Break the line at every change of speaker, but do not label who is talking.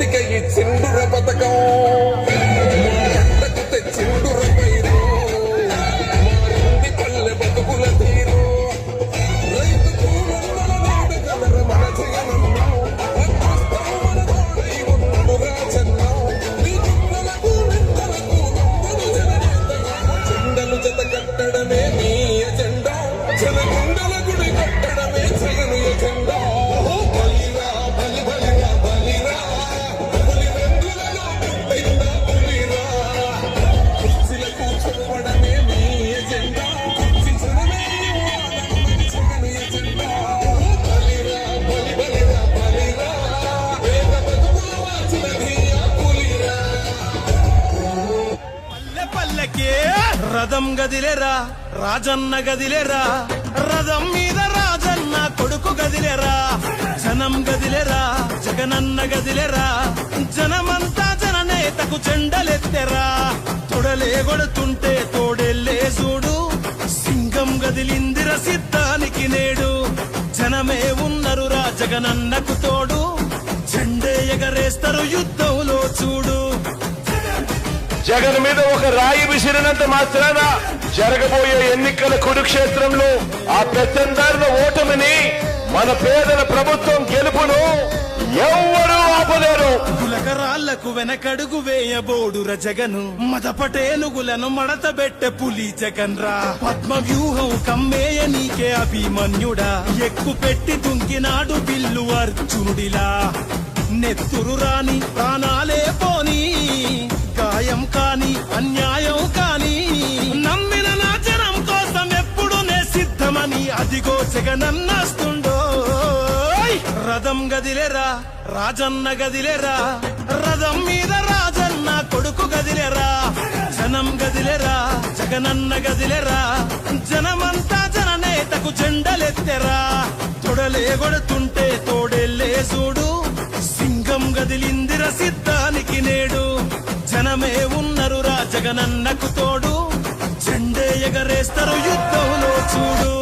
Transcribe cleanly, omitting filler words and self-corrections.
ఇంటింటికి ఇచ్చిండుర పథకం పంటకు తెచ్చిండుర పైరు మారింది పల్లె బతుకుల తీరు రైతు కూలన్నల నాడు కలర మన జగనన్నం అదృష్టం మన తోడై ఉన్నడు రాజన్నం నీ చుట్టలకు నిందలకు నొప్పడు జననేతగా చెండలు జత కట్టడమే మీ ఎజెండా జనగుండల గుడి కట్టడమే జగను ఎజెండా
రథం గదిలేరా రాజన్న గదిలేరా రథం మీద రాజన్న కొడుకు గదిలేరా జనం గదిలేరా జగనన్న గదిలేరా జనమంతా జననేతకు చెండలెత్తెరా తొడలే కొడుతుంటే తోడెల్లే చూడు సింగం గదిలిందిర సిద్ధానికి నేడు జనమే ఉన్నరురా జగనన్నకు తోడు చెండే ఎగరేస్తారు యుద్ధంలో చూడు
జగన్ మీద ఒక రాయి విసిరినంత మాత్రాన జరగబోయే ఎన్నికల కురుక్షేత్రంలో ఆ పెత్తందారుల ఓటమిని మన పేదల ప్రభుత్వం గెలుపును ఎవ్వరూ ఆపలేరు.
కులకరాళ్లకు వెనకడుగు వేయబోడుర జగను మదపటేనుగులను మడతబెట్టే పులి జగన్ రా పద్మ వ్యూహం కమ్మేయ నీకే అభిమన్యుడా ఎక్కు పెట్టి దుంకినాడు బిల్లు అర్జునుడిలా నెత్తురు రాని ప్రాణాలే పోని గాయం కాని అన్యాయం కాని నమ్మిన నా జనం కోసం ఎప్పుడు నే సిద్ధమని అదిగో జగనన్నస్తుండో రథం గదిలేరా రాజన్న గదిలేరా రథం మీద రాజన్న కొడుకు గదిలేరా జనం గదిలేరా జగనన్న గదిలేరా జనమంతా జననేతకు జెండలెత్తెరా తొడలే కొడుతుంటే తోడెల్లే చూడు సింగం గదిలిందిర సిద్ధానికి నేడు జనమే ఉన్నరురా జగనన్నకు తోడు చెండే ఎగరేస్తారు యుద్ధంలో చూడు